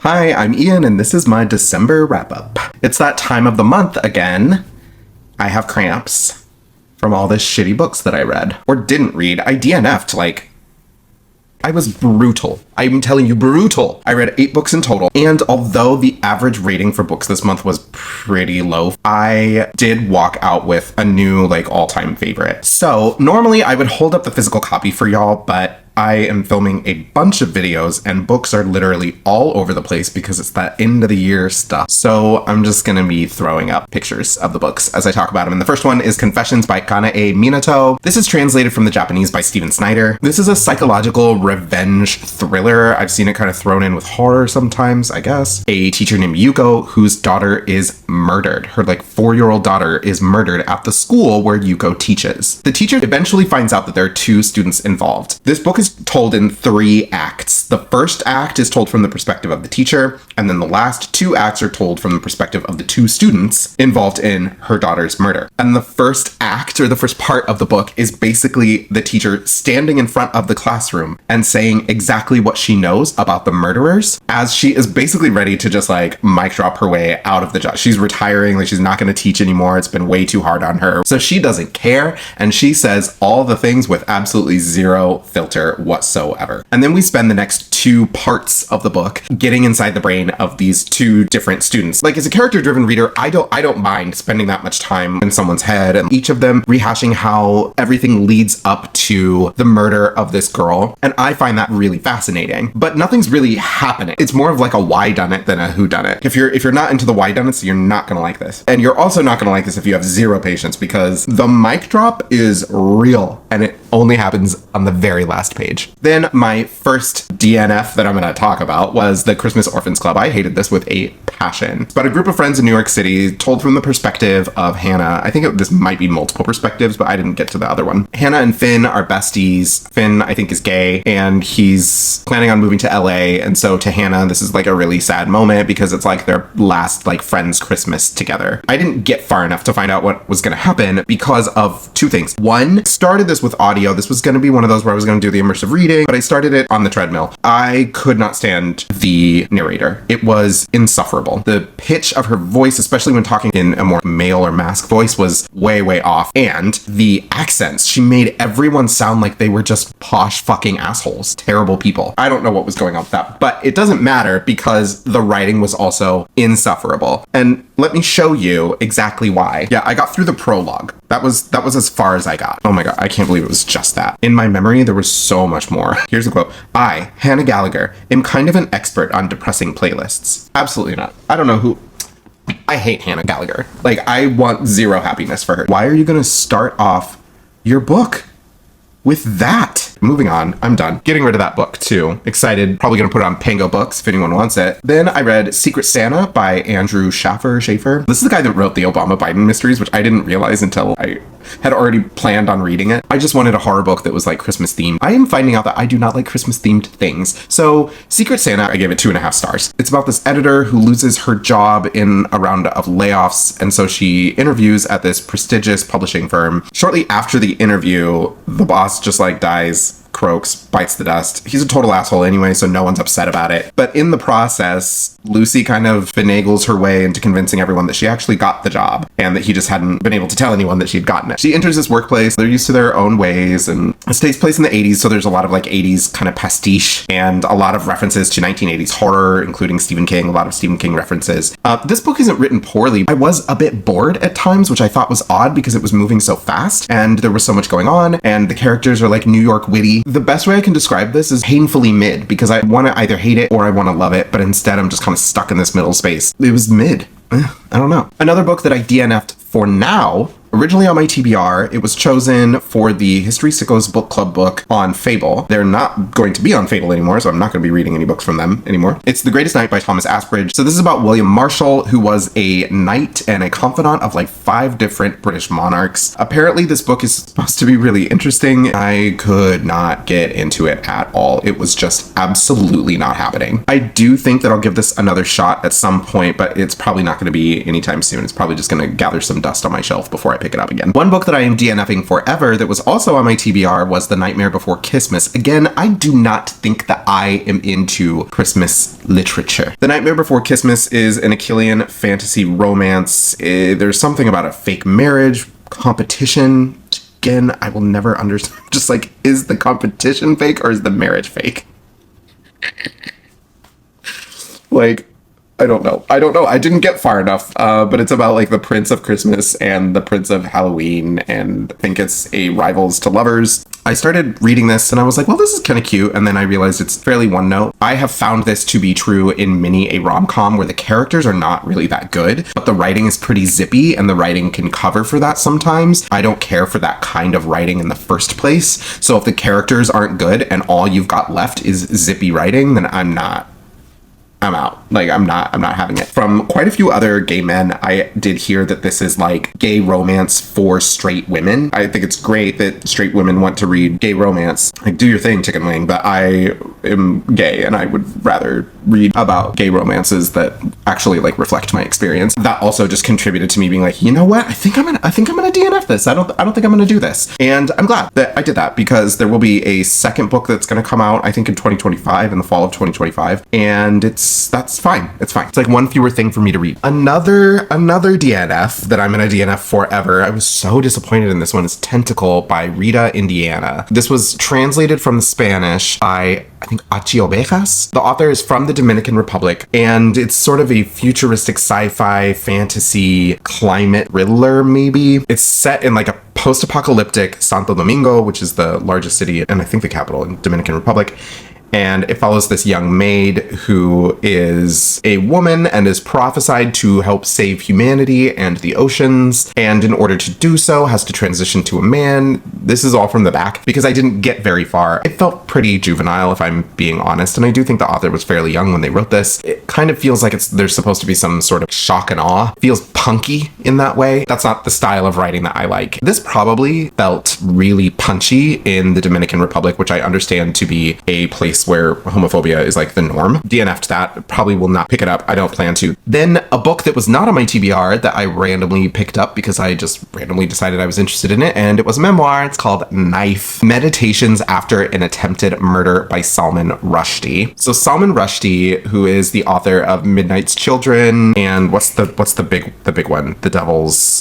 Hi, I'm Ian, and this is my December wrap-up. It's that time of the month again. I have cramps from all the shitty books that I read. Or didn't read. I DNF'd, I was brutal. I'm telling you, brutal. I read 8 books in total, and although the average rating for books this month was pretty low, I did walk out with a new, all-time favorite. So, normally I would hold up the physical copy for y'all, but I am filming a bunch of videos, and books are literally all over the place because it's that end of the year stuff. So I'm just gonna be throwing up pictures of the books as I talk about them. And the first one is Confessions by Kanae Minato. This is translated from the Japanese by Steven Snyder. This is a psychological revenge thriller. I've seen it kind of thrown in with horror sometimes, I guess. A teacher named Yuko, whose daughter is murdered. Her 4-year-old daughter is murdered at the school where Yuko teaches. The teacher eventually finds out that there are 2 students involved. This book is told in 3 acts. The first act is told from the perspective of the teacher, and then the last 2 acts are told from the perspective of the 2 students involved in her daughter's murder. And the first act, or the first part of the book, is basically the teacher standing in front of the classroom and saying exactly what she knows about the murderers, as she is basically ready to just mic drop her way out of the job. She's retiring, she's not going to teach anymore. It's been way too hard on her. So she doesn't care, and she says all the things with absolutely zero filter whatsoever. And then we spend the next 2 parts of the book getting inside the brain of these 2 different students. As a character-driven reader, I don't mind spending that much time in someone's head, and each of them rehashing how everything leads up to the murder of this girl. And I find that really fascinating. But nothing's really happening. It's more of a why-done-it than a who-done-it. If you're not into the why-done-its, you're not gonna like this. And you're also not gonna like this if you have zero patience, because the mic drop is real, and it only happens on the very last page. Then my first DNF that I'm going to talk about was the Christmas Orphans Club. I hated this with a passion. It's about a group of friends in New York City, told from the perspective of Hannah. I think this might be multiple perspectives, but I didn't get to the other one. Hannah and Finn are besties. Finn, I think, is gay, and he's planning on moving to LA. And so to Hannah, this is a really sad moment because it's their last friends Christmas together. I didn't get far enough to find out what was going to happen because of 2 things. One, started this with audio. This was going to be one of those where I was going to do the immersive reading, but I started it on the treadmill. I could not stand the narrator. It was insufferable. The pitch of her voice, especially when talking in a more male or mask voice, was way, way off. And the accents, she made everyone sound like they were just posh fucking assholes, terrible people. I don't know what was going on with that, but it doesn't matter because the writing was also insufferable. And let me show you exactly why. Yeah, I got through the prologue. That was as far as I got. Oh my god, I can't believe it was just that. In my memory, there was so much more. Here's a quote. I, Hannah Gallagher, am kind of an expert on depressing playlists. Absolutely not. I don't know who... I hate Hannah Gallagher. I want zero happiness for her. Why are you gonna start off your book with that? Moving on, I'm done. Getting rid of that book too. Excited. Probably gonna put it on Pango Books if anyone wants it. Then I read Secret Santa by Andrew Shaffer. This is the guy that wrote the Obama Biden mysteries, which I didn't realize until I had already planned on reading it. I just wanted a horror book that was Christmas themed. I am finding out that I do not like Christmas themed things. So Secret Santa, I gave it 2.5 stars. It's about this editor who loses her job in a round of layoffs, and so she interviews at this prestigious publishing firm. Shortly after the interview, the boss just dies, croaks, bites the dust. He's a total asshole anyway, so no one's upset about it. But in the process, Lucy kind of finagles her way into convincing everyone that she actually got the job and that he just hadn't been able to tell anyone that she'd gotten it. She enters this workplace. They're used to their own ways, and it takes place in the 80s, so there's a lot of 80s kind of pastiche and a lot of references to 1980s horror, including Stephen King, a lot of Stephen King references. This book isn't written poorly. I was a bit bored at times, which I thought was odd because it was moving so fast and there was so much going on, and the characters are New York witty. The best way I can describe this is painfully mid, because I want to either hate it or I want to love it, but instead I'm just kind of stuck in this middle space. It was mid. I don't know. Another book that I DNF'd for now Originally on my TBR, it was chosen for the History Sickos book club book on Fable. They're not going to be on Fable anymore, so I'm not going to be reading any books from them anymore. It's The Greatest Knight by Thomas Asbridge. So this is about William Marshall, who was a knight and a confidant of like 5 different British monarchs. Apparently this book is supposed to be really interesting. I could not get into it at all. It was just absolutely not happening. I do think that I'll give this another shot at some point, but it's probably not going to be anytime soon. It's probably just going to gather some dust on my shelf before I pick pick it up again. One book that I am DNFing forever that was also on my TBR was The Nightmare Before Kissmas. Again, I do not think that I am into Christmas literature. The Nightmare Before Kissmas is an Achillean fantasy romance. There's something about a fake marriage, competition. Again, I will never understand. Just like, is the competition fake or is the marriage fake? Like, I don't know. I didn't get far enough, but it's about like the Prince of Christmas and the Prince of Halloween, and I think it's a rivals to lovers. I started reading this and I was like, well, this is kind of cute. And then I realized it's fairly one note. I have found this to be true in many a rom-com where the characters are not really that good, but the writing is pretty zippy and the writing can cover for that sometimes. I don't care for that kind of writing in the first place. So if the characters aren't good and all you've got left is zippy writing, then I'm out. Like, I'm not having it. From quite a few other gay men, I did hear that this is like gay romance for straight women. I think it's great that straight women want to read gay romance. Like, do your thing, chicken wing, but I am gay and I would rather read about gay romances that actually like reflect my experience. That also just contributed to me being like, you know what? I think I'm gonna DNF this. I don't think I'm gonna do this. And I'm glad that I did that, because there will be a second book that's gonna come out, I think in 2025, in the fall of 2025. And that's fine. It's fine. It's like one fewer thing for me to read. Another DNF that I'm gonna DNF forever. I was so disappointed in this one, is Tentacle by Rita Indiana. This was translated from the Spanish by, I think, Achi Ovejas. The author is from the Dominican Republic, and it's sort of a futuristic sci-fi fantasy climate thriller, maybe. It's set in like a post-apocalyptic Santo Domingo, which is the largest city and I think the capital in Dominican Republic. And it follows this young maid who is a woman and is prophesied to help save humanity and the oceans. And in order to do so, has to transition to a man. This is all from the back because I didn't get very far. It felt pretty juvenile, if I'm being honest. And I do think the author was fairly young when they wrote this. It kind of feels like there's supposed to be some sort of shock and awe. It feels punky in that way. That's not the style of writing that I like. This probably felt really punchy in the Dominican Republic, which I understand to be a place where homophobia is like the norm. DNF'd that. Probably will not pick it up. I don't plan to. Then a book that was not on my TBR that I randomly picked up because I just randomly decided I was interested in it, and it was a memoir. It's called Knife: Meditations After an Attempted Murder by Salman Rushdie. So Salman Rushdie, who is the author of Midnight's Children and what's the big one? The Devil's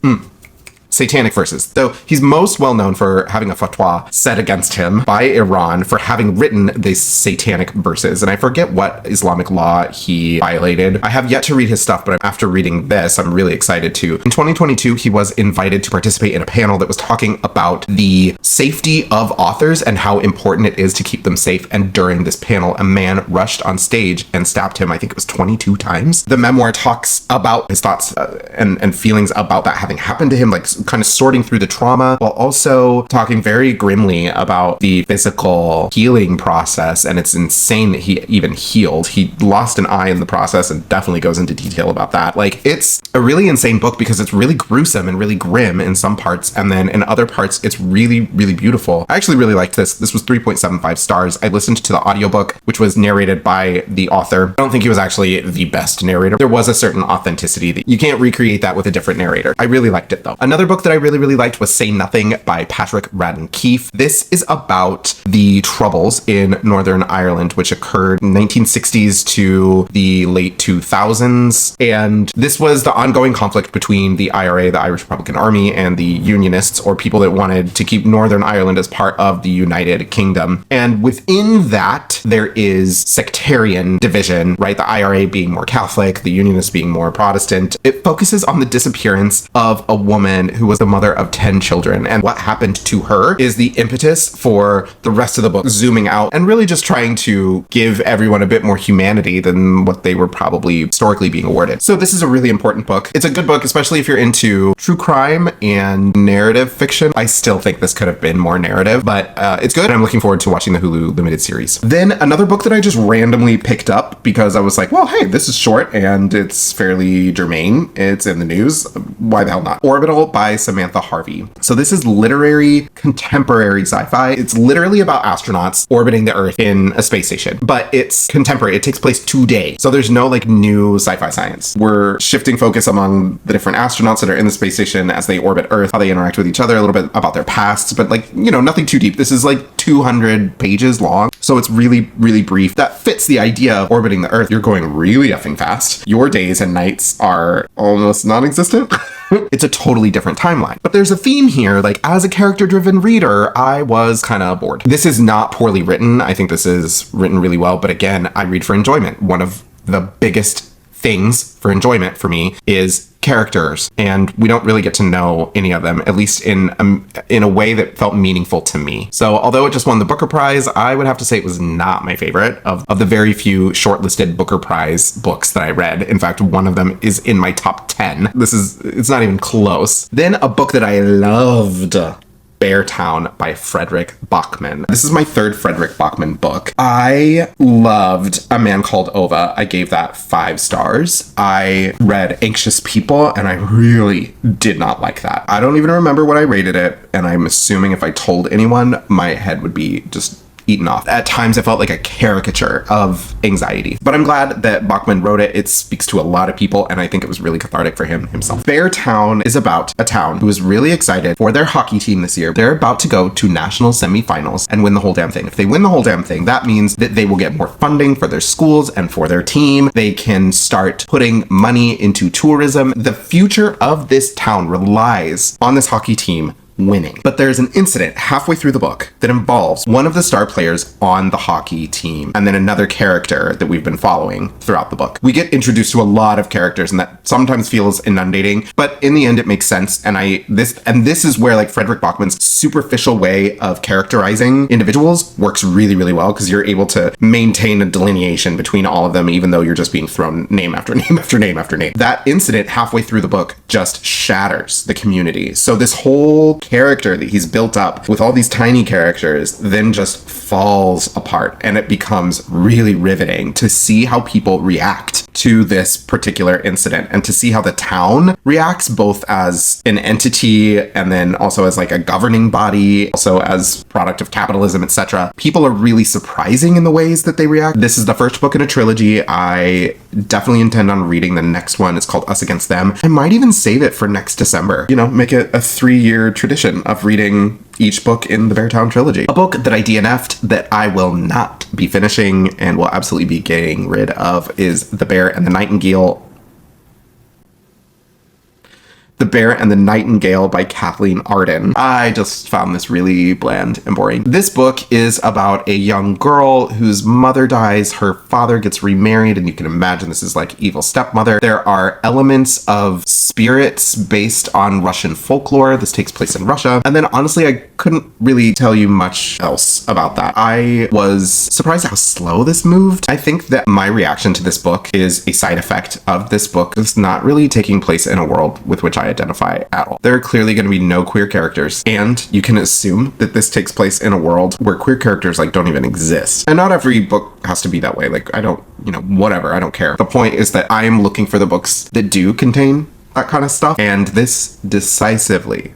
Satanic Verses. Though he's most well known for having a fatwa set against him by Iran for having written these satanic verses. And I forget what Islamic law he violated. I have yet to read his stuff, but after reading this, I'm really excited to. In 2022, he was invited to participate in a panel that was talking about the safety of authors and how important it is to keep them safe. And during this panel, a man rushed on stage and stabbed him, I think it was 22 times. The memoir talks about his thoughts and feelings about that having happened to him, like kind of sorting through the trauma, while also talking very grimly about the physical healing process. And it's insane that he even healed. He lost an eye in the process and definitely goes into detail about that. Like, it's a really insane book because it's really gruesome and really grim in some parts, and then in other parts it's really, really beautiful. I actually really liked this. This was 3.75 stars. I listened to the audiobook, which was narrated by the author. I don't think he was actually the best narrator. There was a certain authenticity that you can't recreate that with a different narrator. I really liked it though. Another book that I really, really liked was Say Nothing by Patrick Radden Keefe. This is about the Troubles in Northern Ireland, which occurred in 1960s to the late 2000s. And this was the ongoing conflict between the IRA, the Irish Republican Army, and the Unionists, or people that wanted to keep Northern Ireland as part of the United Kingdom. And within that, there is sectarian division, right? The IRA being more Catholic, the Unionists being more Protestant. It focuses on the disappearance of a woman who was the mother of 10 children, and what happened to her is the impetus for the rest of the book, zooming out and really just trying to give everyone a bit more humanity than what they were probably historically being awarded. So this is a really important book. It's a good book, especially if you're into true crime and narrative fiction. I still think this could have been more narrative, but it's good. I'm looking forward to watching the Hulu limited series. Then another book that I just randomly picked up because I was like, well, hey, this is short and it's fairly germane. It's in the news. Why the hell not? Orbital by by Samantha Harvey. So this is literary contemporary sci-fi. It's literally about astronauts orbiting the Earth in a space station, but it's contemporary. It takes place today. So there's no like new sci-fi science. We're shifting focus among the different astronauts that are in the space station as they orbit Earth, how they interact with each other, a little bit about their pasts, but like, you know, nothing too deep. This is like 200 pages long. So it's really, really brief. That fits the idea of orbiting the Earth. You're going really effing fast. Your days and nights are almost non-existent. It's a totally different timeline. But there's a theme here, like as a character-driven reader, I was kind of bored. This is not poorly written. I think this is written really well. But again, I read for enjoyment. One of the biggest things for enjoyment for me is characters, and we don't really get to know any of them, at least in a way that felt meaningful to me. So although it just won the Booker Prize, I would have to say it was not my favorite of the very few shortlisted Booker Prize books that I read. In fact, one of them is in my top 10. It's not even close. Then a book that I loved, Beartown by Fredrik Bachman. This is my third Fredrik Bachman book. I loved A Man Called Ova. I gave that 5 stars. I read Anxious People and I really did not like that. I don't even remember what I rated it, and I'm assuming if I told anyone, my head would be just eaten off. At times it felt like a caricature of anxiety, but I'm glad that Bachman wrote it. It speaks to a lot of people, and I think it was really cathartic for him himself. Beartown is about a town who is really excited for their hockey team this year. They're about to go to national semifinals and win the whole damn thing. If they win the whole damn thing, that means that they will get more funding for their schools and for their team. They can start putting money into tourism. The future of this town relies on this hockey team winning. But there's an incident halfway through the book that involves one of the star players on the hockey team and then another character that we've been following throughout the book. We get introduced to a lot of characters, and that sometimes feels inundating, but in the end it makes sense. And this is where like Fredrik Bachman's superficial way of characterizing individuals works really, really well, because you're able to maintain a delineation between all of them, even though you're just being thrown name after name after name after name. That incident halfway through the book just shatters the community. So this whole character that he's built up with all these tiny characters then just falls apart, and it becomes really riveting to see how people react to this particular incident and to see how the town reacts, both as an entity and then also as like a governing body, also as product of capitalism, etc. People are really surprising in the ways that they react. This is the first book in a trilogy. I definitely intend on reading the next one. It's called Us Against Them. I might even save it for next December. You know, make it a 3-year tradition of reading each book in the Beartown trilogy. A book that I DNF'd that I will not be finishing and will absolutely be getting rid of is The Bear and the Nightingale. The Bear and the Nightingale by Kathleen Arden. I just found this really bland and boring. This book is about a young girl whose mother dies, her father gets remarried, and you can imagine this is like evil stepmother. There are elements of spirits based on Russian folklore. This takes place in Russia. And then honestly, I couldn't really tell you much else about that. I was surprised at how slow this moved. I think that my reaction to this book is a side effect of this book. It's not really taking place in a world with which I identify at all. There are clearly going to be no queer characters, and you can assume that this takes place in a world where queer characters like don't even exist. And not every book has to be that way. Like, I don't, whatever, I don't care. The point is that I am looking for the books that do contain that kind of stuff, and this decisively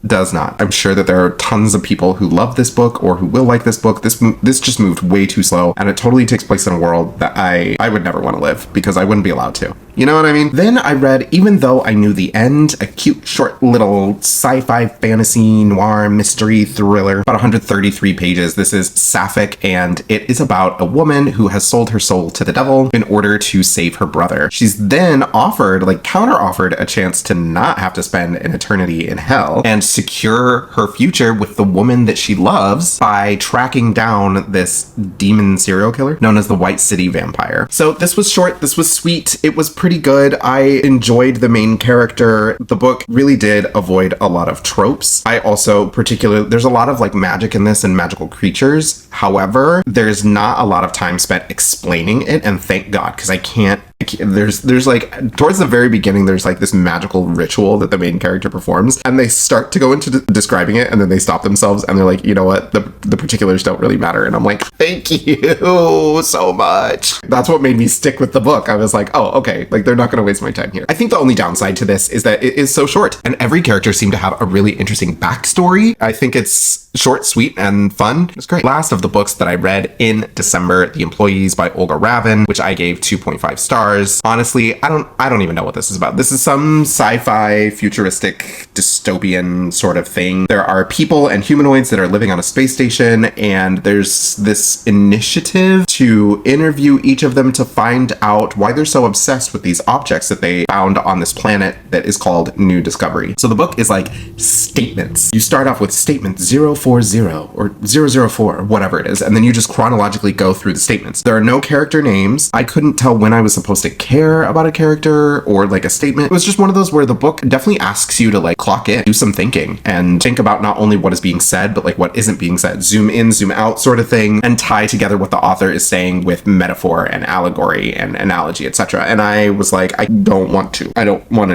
does not. I'm sure that there are tons of people who love this book or who will like this book. This just moved way too slow, and it totally takes place in a world that I would never want to live, because I wouldn't be allowed to. You know what I mean? Then I read Even Though I Knew the End, a cute, short little sci-fi fantasy noir mystery thriller, about 133 pages. This is sapphic, and it is about a woman who has sold her soul to the devil in order to save her brother. She's then counter-offered a chance to not have to spend an eternity in hell and secure her future with the woman that she loves by tracking down this demon serial killer known as the White City Vampire. So this was short, this was sweet, it was pretty good. I enjoyed the main character. The book really did avoid a lot of tropes. I also there's a lot of like magic in this and magical creatures. However, there's not a lot of time spent explaining it, and thank God, because I can't like there's like towards the very beginning there's like this magical ritual that the main character performs, and they start to go into describing it, and then they stop themselves and they're like, you know what, the particulars don't really matter. And I'm like, thank you so much. That's what made me stick with the book. I was like, oh, okay, like they're not going to waste my time here. I think the only downside to this is that it is so short, and every character seemed to have a really interesting backstory. I think it's short, sweet, and fun. It's great. Last of the books that I read in December, The Employees by Olga Ravn, which I gave 2.5 stars. Honestly, I don't even know what this is about. This is some sci-fi, futuristic, dystopian sort of thing. There are people and humanoids that are living on a space station, and there's this initiative to interview each of them to find out why they're so obsessed with these objects that they found on this planet that is called New Discovery. So the book is like statements. You start off with statement 040 or 004 or whatever it is, and then you just chronologically go through the statements. There are no character names. I couldn't tell when I was supposed to care about a character or like a statement. It was just one of those where the book definitely asks you to like clock in, do some thinking, and think about not only what is being said, but like what isn't being said. Zoom in, zoom out sort of thing, and tie together what the author is saying with metaphor and allegory and analogy, etc. And I was like, I don't want to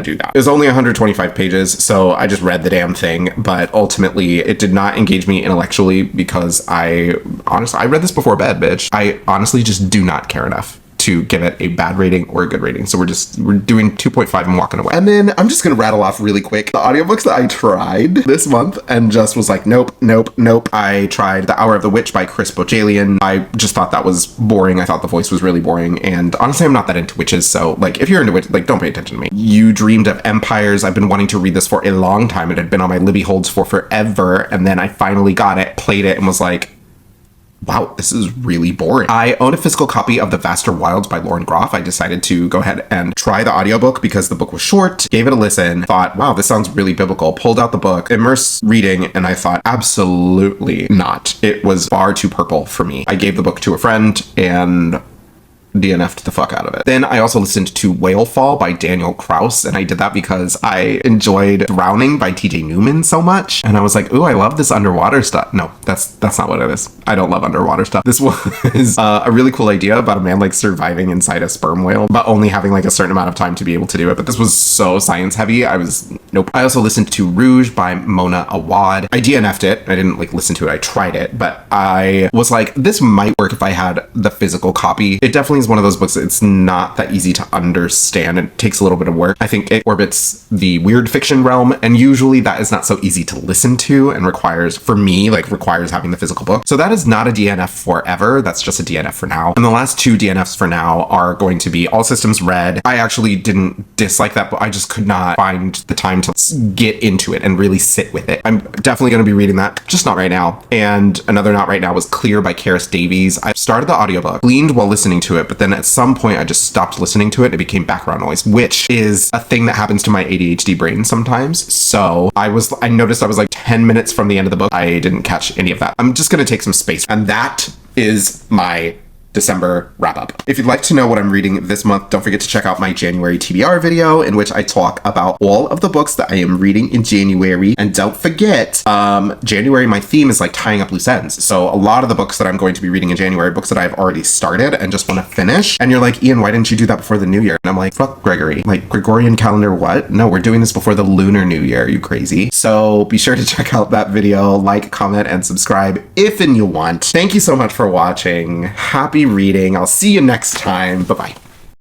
do that. It was only 125 pages, so I just read the damn thing, but ultimately it did not engage me intellectually because I read this before bed, bitch. I honestly just do not care enough to give it a bad rating or a good rating. So we're doing 2.5 and walking away. And then I'm just gonna rattle off really quick the audiobooks that I tried this month and just was like, nope. I tried The Hour of the Witch by Bohjalian. I just thought that was boring. I thought the voice was really boring. And honestly, I'm not that into witches. So like, if you're into witches, like, don't pay attention to me. You Dreamed of Empires. I've been wanting to read this for a long time. It had been on my Libby holds for forever. And then I finally got it, played it, and was like, wow, this is really boring. I own a physical copy of The Vaster Wilds by Lauren Groff. I decided to go ahead and try the audiobook because the book was short, gave it a listen, thought, wow, this sounds really biblical, pulled out the book, immersed reading, and I thought, absolutely not. It was far too purple for me. I gave the book to a friend and DNF'd the fuck out of it. Then I also listened to Whale Fall by Daniel Kraus, and I did that because I enjoyed Drowning by TJ Newman so much, and I was like, ooh, I love this underwater stuff. No, that's not what it is. I don't love underwater stuff. This was a really cool idea about a man like surviving inside a sperm whale, but only having like a certain amount of time to be able to do it. But this was so science heavy. Nope. I also listened to Rouge by Mona Awad. I DNF'd it. I didn't like listen to it. I tried it, but I was like, this might work if I had the physical copy. It definitely is one of those books. It's not that easy to understand. It takes a little bit of work. I think it orbits the weird fiction realm, and usually that is not so easy to listen to and requires having the physical book. So that is not a DNF forever. That's just a DNF for now. And the last two DNFs for now are going to be All Systems Red. I actually didn't dislike that, but I just could not find the time to get into it and really sit with it. I'm definitely going to be reading that, just not right now. And another not right now was Clear by Carys Davies. I started the audiobook, gleaned while listening to it, but then at some point I just stopped listening to it. It became background noise, which is a thing that happens to my ADHD brain sometimes. So I noticed I was like 10 minutes from the end of the book. I didn't catch any of that. I'm just going to take some space. And that is my December wrap up. If you'd like to know what I'm reading this month, don't forget to check out my January TBR video in which I talk about all of the books that I am reading in January. And don't forget, January, my theme is like tying up loose ends. So a lot of the books that I'm going to be reading in January, books that I've already started and just want to finish. And you're like, Ian, why didn't you do that before the new year? And I'm like, fuck Gregory. Like, Gregorian calendar, what? No, we're doing this before the lunar new year. Are you crazy? So be sure to check out that video, like, comment, and subscribe if and you want. Thank you so much for watching. Happy reading. I'll see you next time. Bye-bye.